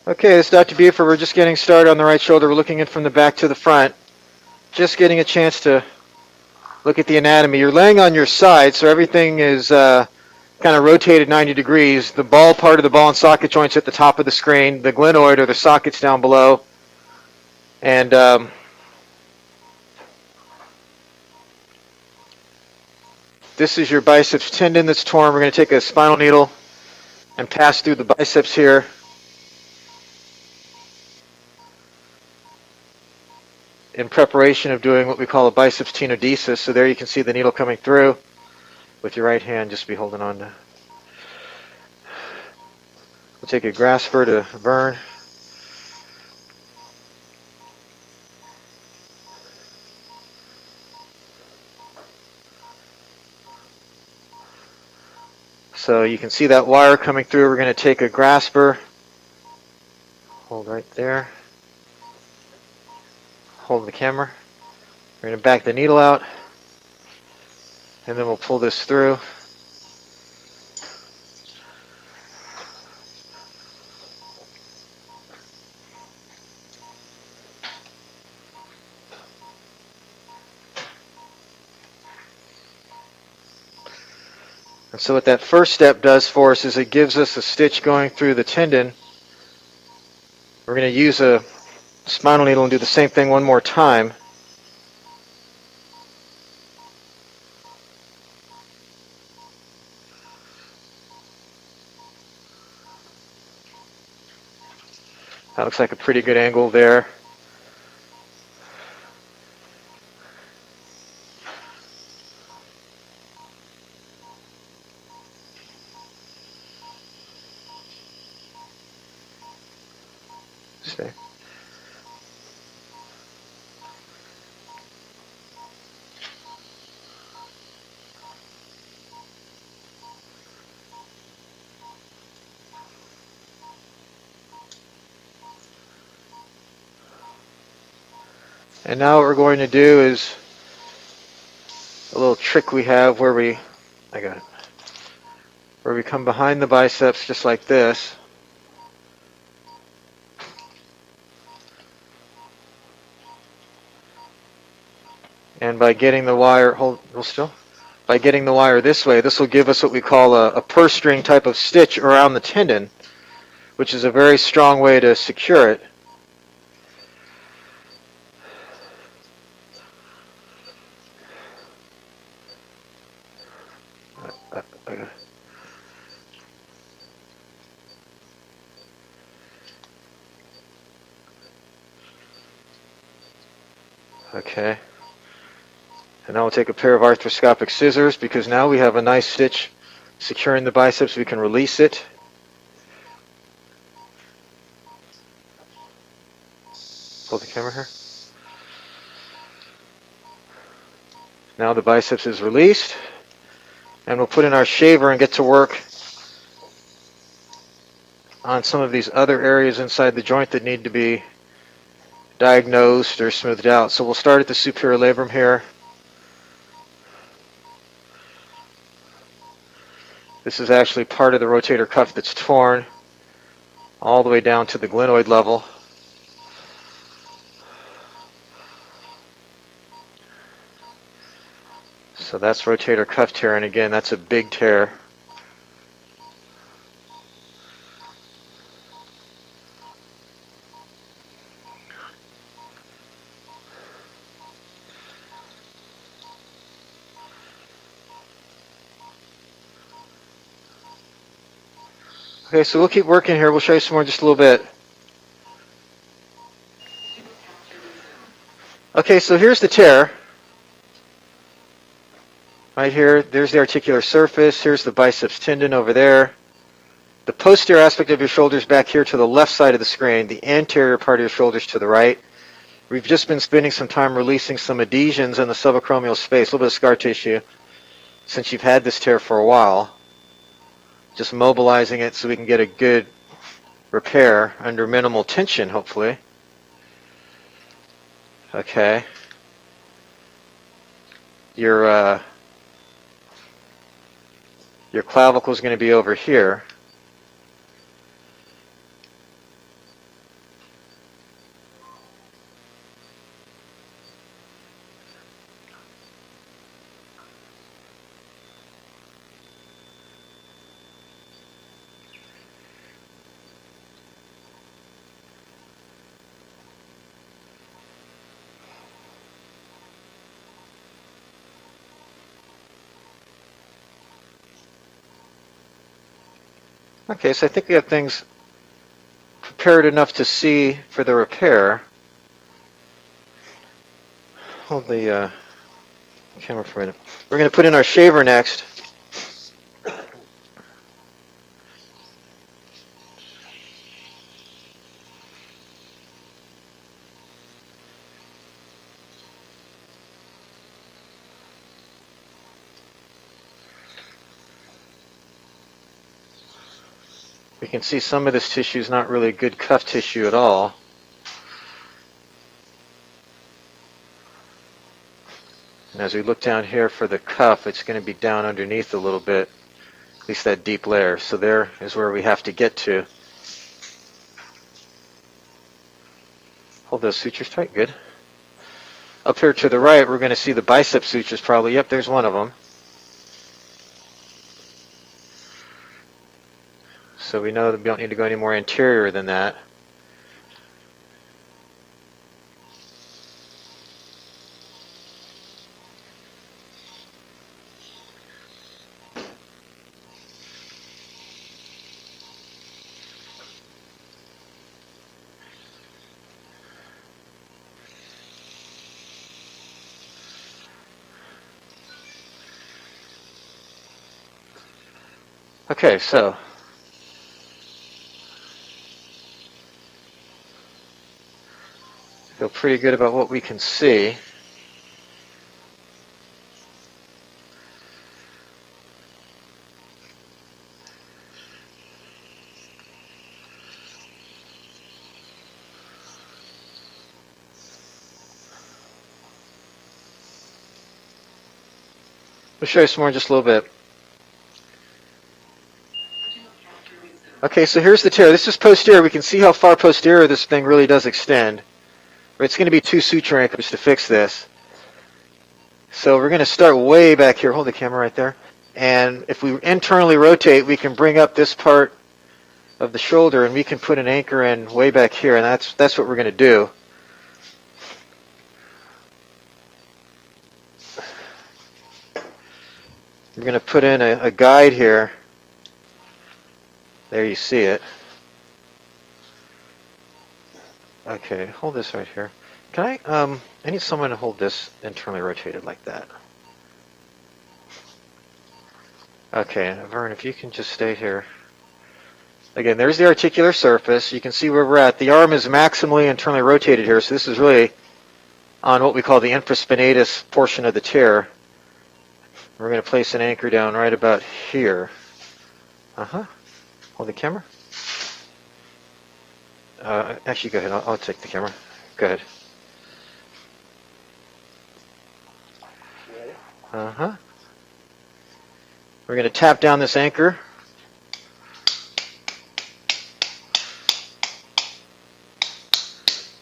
Okay, this is Dr. Buford. We're just getting started on the right shoulder. We're looking in from the back to the front. Just getting a chance to look at the anatomy. You're laying on your side, so everything is kind of rotated 90 degrees. The ball part of the ball and socket joint's at the top of the screen. The glenoid or the socket's down below. And this is your biceps tendon that's torn. We're going to take a spinal needle and pass through the biceps here. In preparation of doing what we call a biceps tenodesis. So there you can see the needle coming through. With your right hand, just be holding on to. We'll take a grasper to burn. So you can see that wire coming through. We're going to take a grasper. Hold right there. Hold the camera. We're going to back the needle out. And then we'll pull this through. And so what that first step does for us is it gives us a stitch going through the tendon. We're going to use a spinal needle and do the same thing one more time. That looks like a pretty good angle there. Stay. And now what we're going to do is a little trick we have where we come behind the biceps just like this. And by getting the wire, by getting the wire this way, this will give us what we call a purse string type of stitch around the tendon, which is a very strong way to secure it. Okay. And now we'll take a pair of arthroscopic scissors because now we have a nice stitch securing the biceps. We can release it. Hold the camera here. Now the biceps is released. And we'll put in our shaver and get to work on some of these other areas inside the joint that need to be diagnosed or smoothed out. So we'll start at the superior labrum here. This is actually part of the rotator cuff that's torn all the way down to the glenoid level. So that's rotator cuff tear, and again, that's a big tear. Okay, so we'll keep working here. We'll show you some more in just a little bit. Okay, so here's the tear. Right here, there's the articular surface. Here's the biceps tendon over there. The posterior aspect of your shoulders back here to the left side of the screen. The anterior part of your shoulders to the right. We've just been spending some time releasing some adhesions in the subacromial space, a little bit of scar tissue, since you've had this tear for a while. Just mobilizing it so we can get a good repair under minimal tension, hopefully. Okay. Your clavicle is going to be over here. Okay, so I think we have things prepared enough to see for the repair. Hold the camera for a minute. We're going to put in our shaver next. We can see some of this tissue is not really good cuff tissue at all. And as we look down here for the cuff, it's going to be down underneath a little bit, at least that deep layer. So there is where we have to get to. Hold those sutures tight, good. Up here to the right, we're going to see the bicep sutures probably. Yep, there's one of them. So we know that we don't need to go any more anterior than that. Okay, so feel pretty good about what we can see. We'll show you some more in just a little bit. Okay, so here's the tear. This is posterior. We can see how far posterior this thing really does extend. It's going to be 2 suture anchors to fix this. So we're going to start way back here. Hold the camera right there. And if we internally rotate, we can bring up this part of the shoulder and we can put an anchor in way back here, and that's what we're going to do. We're going to put in a guide here. There you see it. Okay, hold this right here. Can I need someone to hold this internally rotated like that. Okay, Vern, if you can just stay here. Again, there's the articular surface. You can see where we're at. The arm is maximally internally rotated here, so this is really on what we call the infraspinatus portion of the tear. We're going to place an anchor down right about here. Hold the camera. Actually, go ahead. I'll take the camera. Go ahead. We're going to tap down this anchor.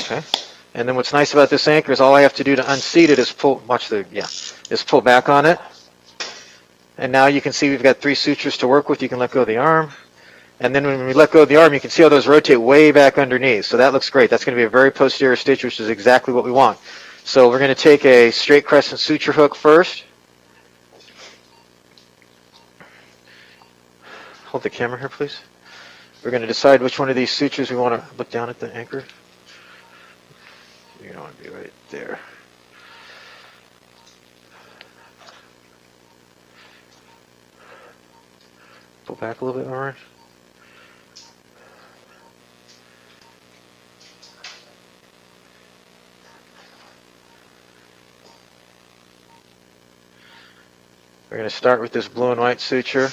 Okay. And then what's nice about this anchor is all I have to do to unseat it is pull. Is pull back on it. And now you can see we've got 3 sutures to work with. You can let go of the arm. And then when we let go of the arm, you can see how those rotate way back underneath. So that looks great. That's going to be a very posterior stitch, which is exactly what we want. So we're going to take a straight crescent suture hook first. Hold the camera here, please. We're going to decide which one of these sutures we want to look down at the anchor. You want to be right there. Pull back a little bit more. We're going to start with this blue and white suture.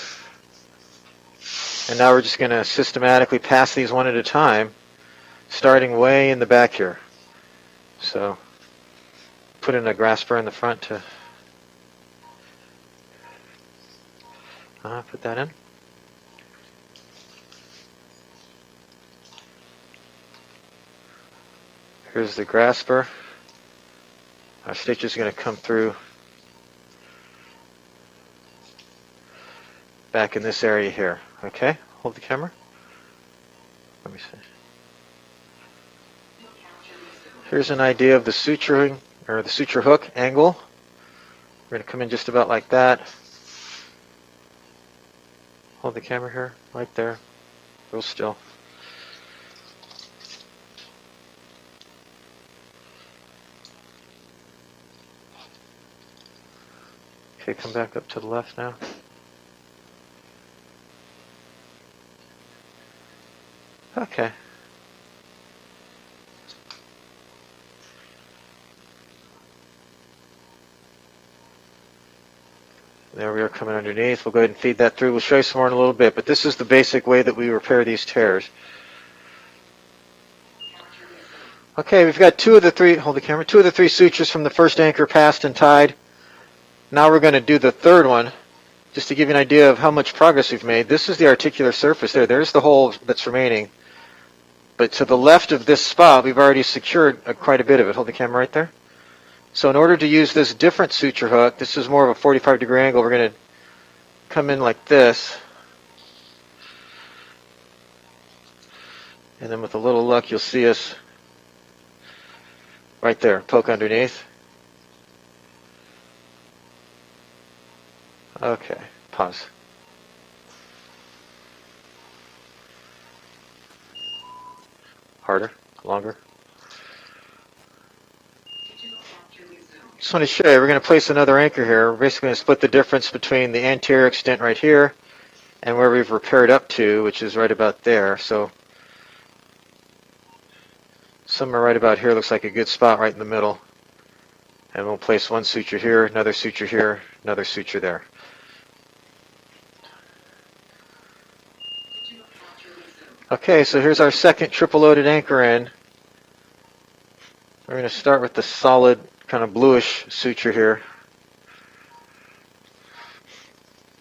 And now we're just going to systematically pass these one at a time, starting way in the back here. So put in a grasper in the front to put that in. Here's the grasper. Our stitch is going to come through back in this area here. Okay, hold the camera. Let me see. Here's an idea of the suturing, or the suture hook angle. We're going to come in just about like that. Hold the camera here, right there. Real still. Okay, come back up to the left now. Okay. There we are coming underneath. We'll go ahead and feed that through. We'll show you some more in a little bit, but this is the basic way that we repair these tears. Okay, we've got two of the three sutures from the first anchor passed and tied. Now we're going to do the third one, just to give you an idea of how much progress we've made. This is the articular surface there. There's the hole that's remaining. But to the left of this spot, we've already secured quite a bit of it. Hold the camera right there. So in order to use this different suture hook, this is more of a 45-degree angle. We're going to come in like this. And then with a little luck, you'll see us right there, poke underneath. Okay, pause. Harder, longer. Just want to show you, we're going to place another anchor here. We're basically going to split the difference between the anterior extent right here and where we've repaired up to, which is right about there. So somewhere right about here looks like a good spot right in the middle. And we'll place one suture here, another suture here, another suture there. Okay, so here's our second triple loaded anchor in. We're going to start with the solid kind of bluish suture here.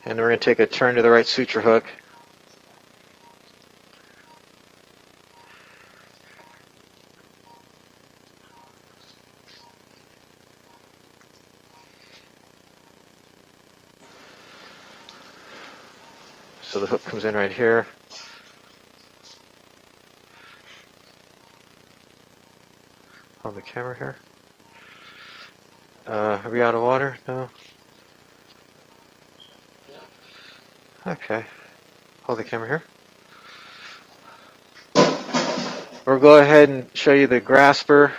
And we're going to take a turn to the right suture hook. So the hook comes in right here. On the camera here. Are we out of water? No? Okay. Hold the camera here. We'll go ahead and show you the grasper.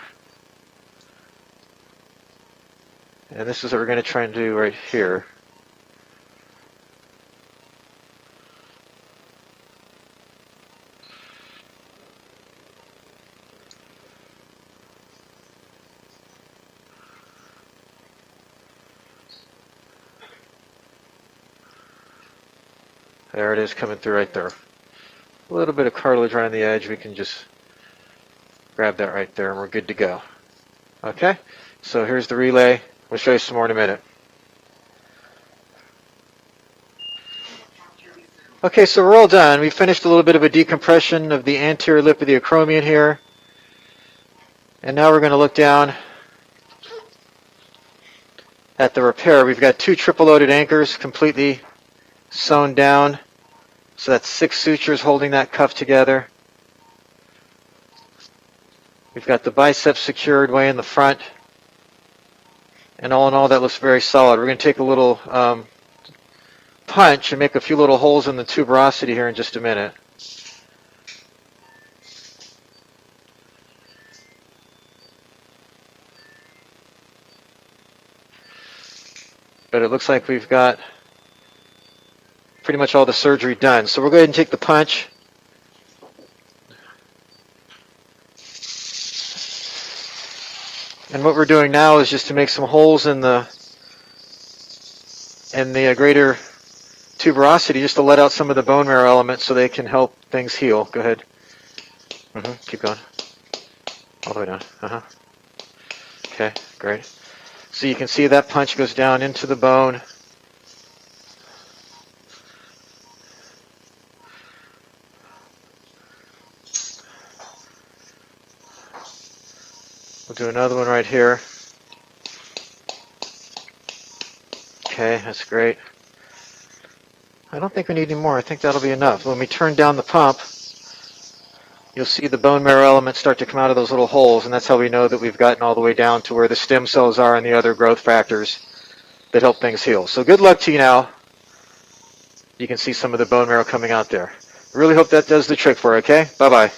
And this is what we're going to try and do right here. There it is coming through right there. A little bit of cartilage right on the edge. We can just grab that right there and we're good to go. Okay, so here's the relay. We'll show you some more in a minute. Okay, so we're all done. We finished a little bit of a decompression of the anterior lip of the acromion here. And now we're going to look down at the repair. We've got two triple loaded anchors completely sewn down. So that's 6 sutures holding that cuff together. We've got the biceps secured way in the front. And all in all, that looks very solid. We're going to take a little punch and make a few little holes in the tuberosity here in just a minute. But it looks like we've got pretty much all the surgery done. So we'll go ahead and take the punch. And what we're doing now is just to make some holes in the greater tuberosity, just to let out some of the bone marrow elements so they can help things heal. Go ahead. Keep going. All the way down. Okay, great. So you can see that punch goes down into the bone. We'll do another one right here. Okay, that's great. I don't think we need any more. I think that'll be enough. When we turn down the pump, you'll see the bone marrow elements start to come out of those little holes, and that's how we know that we've gotten all the way down to where the stem cells are and the other growth factors that help things heal. So good luck to you now. You can see some of the bone marrow coming out there. Really hope that does the trick for you, okay? Bye-bye.